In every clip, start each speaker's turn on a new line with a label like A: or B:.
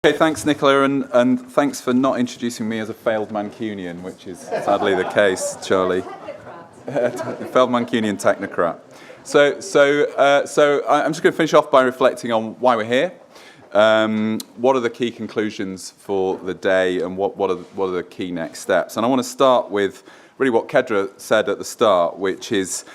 A: Okay, thanks, Nicola, and thanks for not introducing me as a failed Mancunian, which is sadly the case, Charlie. Failed Mancunian technocrat. So I'm just going to finish off by reflecting on why we're here. What are the key conclusions for the day, and what are the key next steps? And I want to start with really what Kedra said at the start, which is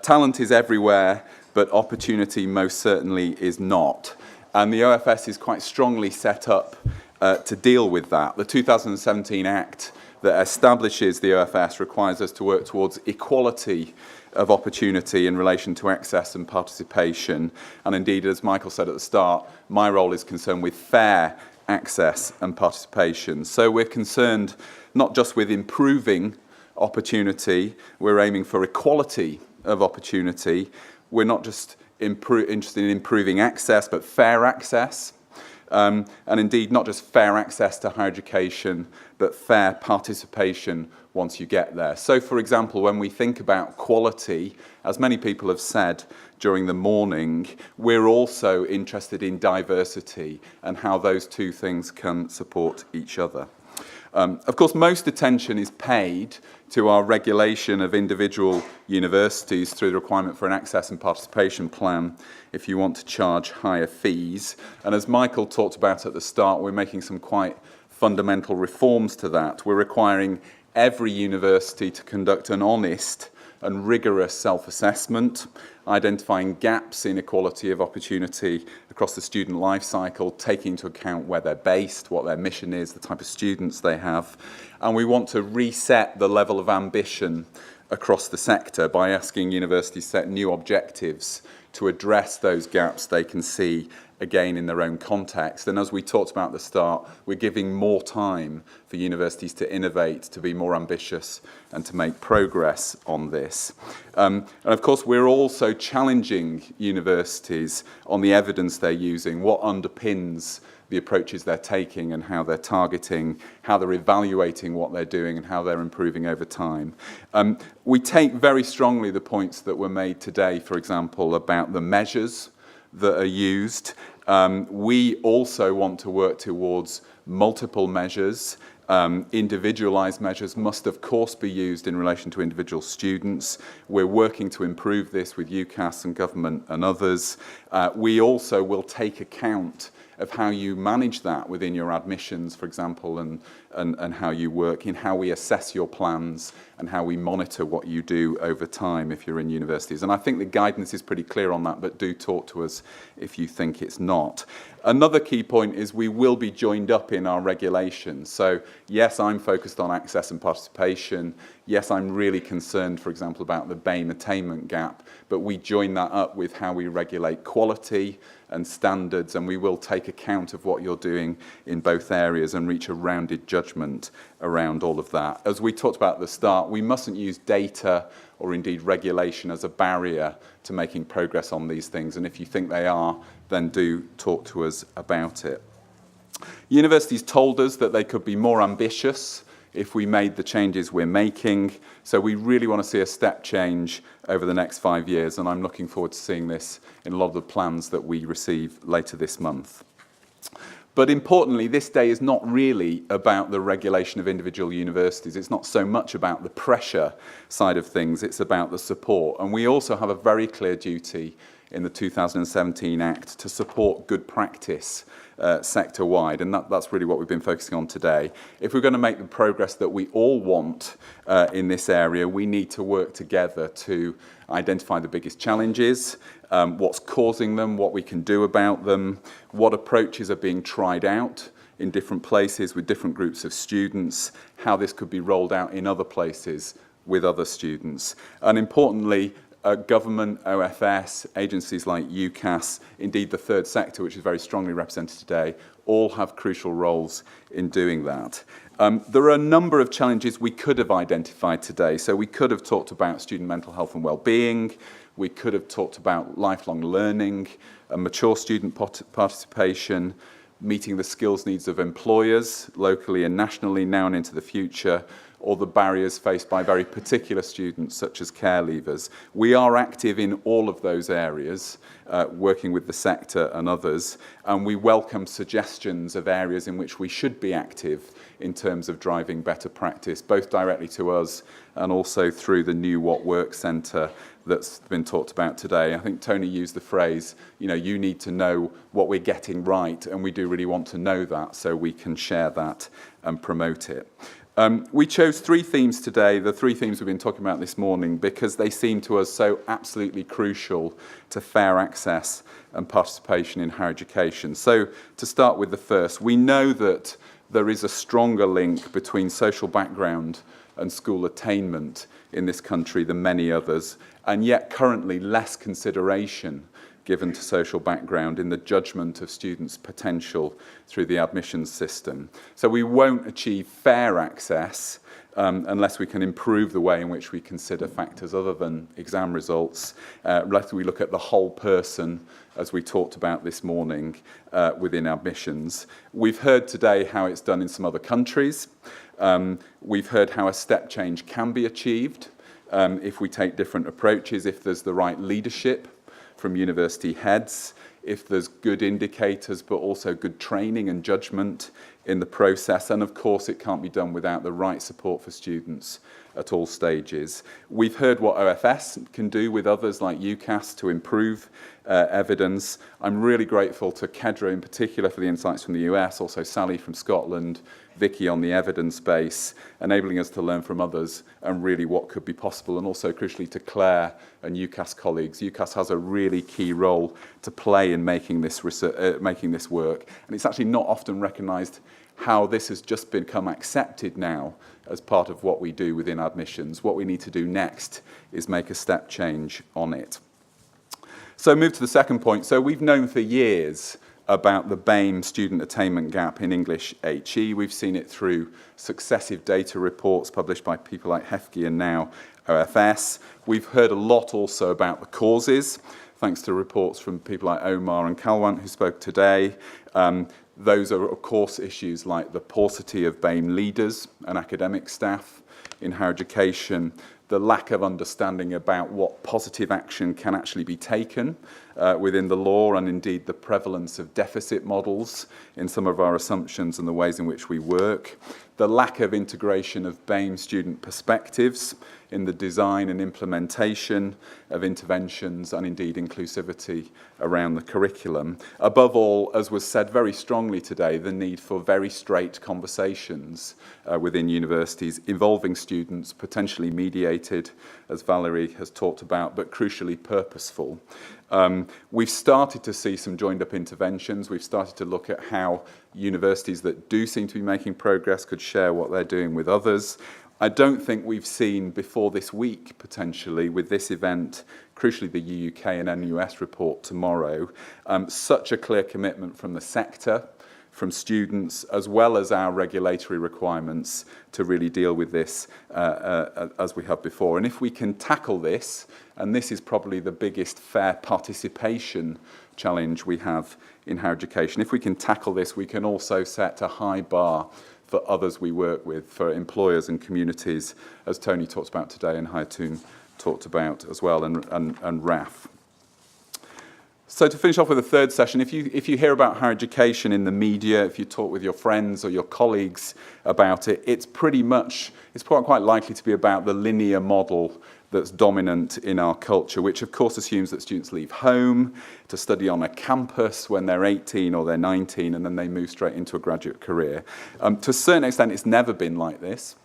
A: talent is everywhere, but opportunity most certainly is not. And the OFS is quite strongly set up to deal with that. The 2017 Act that establishes the OFS requires us to work towards equality of opportunity in relation to access and participation. And indeed, as Michael said at the start, my role is concerned with fair access and participation. So we're concerned not just with improving opportunity, we're aiming for equality of opportunity. We're not just interested in improving access, but fair access. And indeed, not just fair access to higher education, but fair participation once you get there. So, for example, when we think about quality, as many people have said during the morning, we're also interested in diversity and how those two things can support each other. Of course, most attention is paid to our regulation of individual universities through the requirement for an access and participation plan if you want to charge higher fees. And as Michael talked about at the start, we're making some quite fundamental reforms to that. We're requiring every university to conduct an honest and rigorous self-assessment, identifying gaps in equality of opportunity across the student life cycle, taking into account where they're based, what their mission is, the type of students they have. And we want to reset the level of ambition across the sector by asking universities to set new objectives to address those gaps they can see again in their own context. And as we talked about at the start, we're giving more time for universities to innovate, to be more ambitious, and to make progress on this. And of course, we're also challenging universities on the evidence they're using, what underpins the approaches they're taking and how they're targeting, how they're evaluating what they're doing and how they're improving over time. We take very strongly the points that were made today, for example, about the measures that are used. We also want to work towards multiple measures. Individualised measures must, of course, be used in relation to individual students. We're working to improve this with UCAS and government and others. We also will take account of how you manage that within your admissions, for example, and how you work, in how we assess your plans and how we monitor what you do over time if you're in universities. And I think the guidance is pretty clear on that, but do talk to us if you think it's not. Another key point is we will be joined up in our regulations. So yes, I'm focused on access and participation. Yes, I'm really concerned, for example, about the BAME attainment gap, but we join that up with how we regulate quality and standards, and we will take account of what you're doing in both areas and reach a rounded judgment around all of that. As we talked about at the start, we mustn't use data or indeed regulation as a barrier to making progress on these things, and if you think they are, then do talk to us about it. Universities told us that they could be more ambitious if we made the changes we're making. So we really want to see a step change over the next 5 years, and I'm looking forward to seeing this in a lot of the plans that we receive later this month. But importantly, this day is not really about the regulation of individual universities. It's not so much about the pressure side of things, it's about the support. And we also have a very clear duty in the 2017 Act to support good practice sector-wide, and that's really what we've been focusing on today. If we're going to make the progress that we all want in this area, we need to work together to identify the biggest challenges, what's causing them, what we can do about them, what approaches are being tried out in different places with different groups of students, how this could be rolled out in other places with other students. And importantly, government, OFS, agencies like UCAS, indeed the third sector, which is very strongly represented today, all have crucial roles in doing that. There are a number of challenges we could have identified today. So we could have talked about student mental health and well-being. We could have talked about lifelong learning, mature student participation, meeting the skills needs of employers locally and nationally now and into the future, or the barriers faced by very particular students such as care leavers. We are active in all of those areas, working with the sector and others, and we welcome suggestions of areas in which we should be active in terms of driving better practice, both directly to us and also through the new What Works Centre that's been talked about today. I think Tony used the phrase, you need to know what we're getting right, and we do really want to know that so we can share that and promote it. We chose 3 themes today, the 3 themes we've been talking about this morning, because they seem to us so absolutely crucial to fair access and participation in higher education. So to start with the first, we know that there is a stronger link between social background and school attainment in this country than many others, and yet currently less consideration given to social background in the judgment of students' potential through the admissions system. So we won't achieve fair access unless we can improve the way in which we consider factors other than exam results, unless we look at the whole person, as we talked about this morning within admissions. We've heard today how it's done in some other countries. We've heard how a step change can be achieved if we take different approaches, if there's the right leadership from university heads, if there's good indicators but also good training and judgment in the process, and of course it can't be done without the right support for students at all stages. We've heard what OFS can do with others like UCAS to improve evidence. I'm really grateful to Kedra in particular for the insights from the US, also Sally from Scotland, Vicky on the evidence base, enabling us to learn from others and really what could be possible, and also crucially to Claire and UCAS colleagues. UCAS has a really key role to play in making this work, and it's actually not often recognised how this has just become accepted now as part of what we do within admissions. What we need to do next is make a step change on it. So move to the second point. So we've known for years about the BAME student attainment gap in English HE. We've seen it through successive data reports published by people like Hefke and now OFS. We've heard a lot also about the causes, thanks to reports from people like Omar and Kalwant who spoke today. Those are, of course, issues like the paucity of BAME leaders and academic staff in higher education, the lack of understanding about what positive action can actually be taken within the law, and indeed the prevalence of deficit models in some of our assumptions and the ways in which we work, the lack of integration of BAME student perspectives in the design and implementation of interventions, and indeed inclusivity around the curriculum. Above all, as was said very strongly today, the need for very straight conversations within universities involving students, potentially mediated, as Valerie has talked about, but crucially purposeful. We've started to see some joined-up interventions. We've started to look at how universities that do seem to be making progress could share what they're doing with others. I don't think we've seen before this week, potentially, with this event, crucially the UK and NUS report tomorrow, such a clear commitment from the sector, from students, as well as our regulatory requirements to really deal with this as we have before. And if we can tackle this, and this is probably the biggest fair participation challenge we have in higher education, if we can tackle this, we can also set a high bar for others we work with, for employers and communities, as Tony talked about today and Hayatun talked about as well, and RAF. So to finish off with the third session, if you hear about higher education in the media, if you talk with your friends or your colleagues about it, it's quite likely to be about the linear model that's dominant in our culture, which of course assumes that students leave home to study on a campus when they're 18 or they're 19, and then they move straight into a graduate career. To a certain extent, it's never been like this.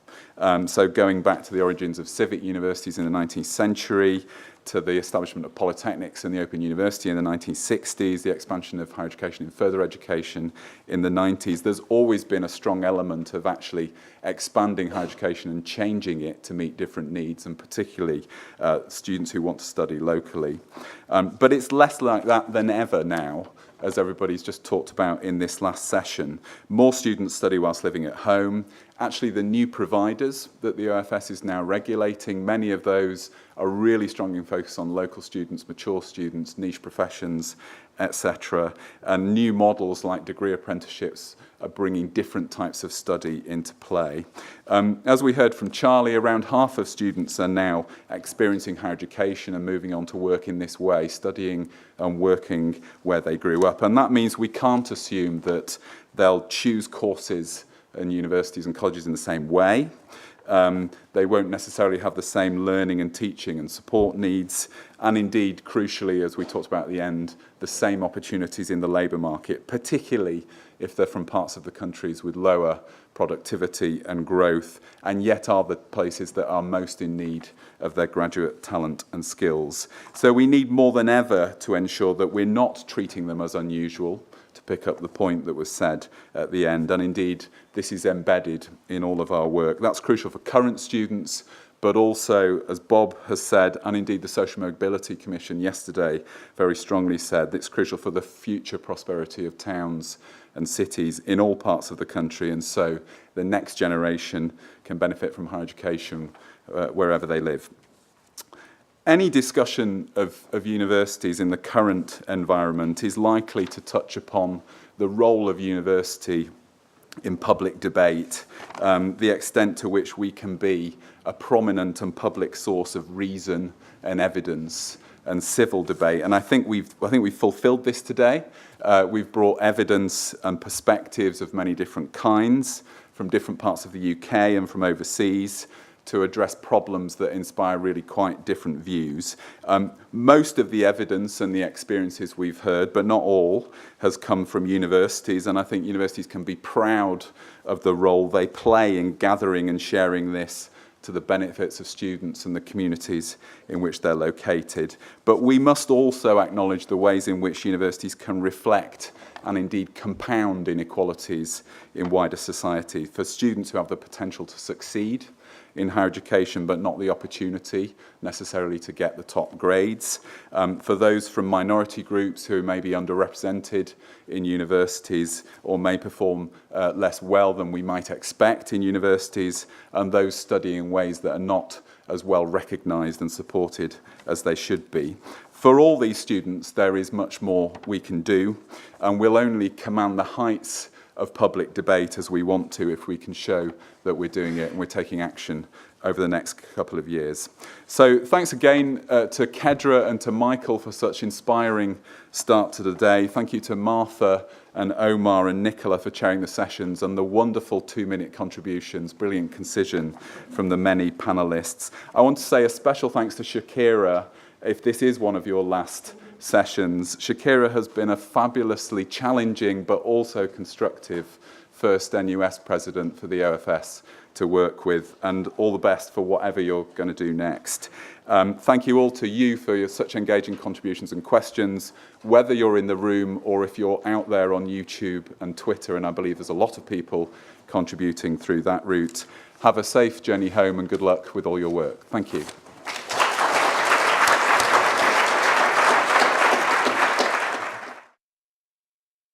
A: So going back to the origins of civic universities in the 19th century, to the establishment of polytechnics and the Open University in the 1960s, the expansion of higher education in further education in the 90s, there's always been a strong element of actually expanding higher education and changing it to meet different needs, and particularly students who want to study locally. But it's less like that than ever now, as everybody's just talked about in this last session. More students study whilst living at home. Actually, the new providers that the OFS is now regulating, many of those are really strongly focused on local students, mature students, niche professions, etc. And new models like degree apprenticeships are bringing different types of study into play. As we heard from Charlie, around half of students are now experiencing higher education and moving on to work in this way, studying and working where they grew up. And that means we can't assume that they'll choose courses in universities and colleges in the same way. They won't necessarily have the same learning and teaching and support needs, and indeed, crucially, as we talked about at the end, the same opportunities in the labour market, particularly if they're from parts of the countries with lower productivity and growth, and yet are the places that are most in need of their graduate talent and skills. So we need more than ever to ensure that we're not treating them as unusual, to pick up the point that was said at the end. And indeed, this is embedded in all of our work. That's crucial for current students, but also, as Bob has said, and indeed the Social Mobility Commission yesterday very strongly said, it's crucial for the future prosperity of towns and cities in all parts of the country. And so the next generation can benefit from higher education wherever they live. Any discussion of universities in the current environment is likely to touch upon the role of university in public debate, the extent to which we can be a prominent and public source of reason and evidence and civil debate. And I think we've fulfilled this today. We've brought evidence and perspectives of many different kinds from different parts of the UK and from overseas, to address problems that inspire really quite different views. Most of the evidence and the experiences we've heard, but not all, has come from universities, and I think universities can be proud of the role they play in gathering and sharing this to the benefits of students and the communities in which they're located. But we must also acknowledge the ways in which universities can reflect and indeed compound inequalities in wider society. For students who have the potential to succeed in higher education, but not the opportunity necessarily to get the top grades. For those from minority groups who may be underrepresented in universities or may perform less well than we might expect in universities, and those studying in ways that are not as well recognised and supported as they should be. For all these students, there is much more we can do, and we'll only command the heights of public debate as we want to if we can show that we're doing it and we're taking action over the next couple of years. So thanks again to Kedra and to Michael for such inspiring start to the day. Thank you to Martha and Omar and Nicola for chairing the sessions and the wonderful 2-minute contributions, brilliant concision from the many panelists. I want to say a special thanks to Shakira. If this is one of your last sessions, Shakira has been a fabulously challenging but also constructive first NUS president for the OFS to work with, and all the best for whatever you're going to do next. Thank you all to you for your such engaging contributions and questions, whether you're in the room or if you're out there on YouTube and Twitter, and I believe there's a lot of people contributing through that route. Have a safe journey home and good luck with all your work. Thank you.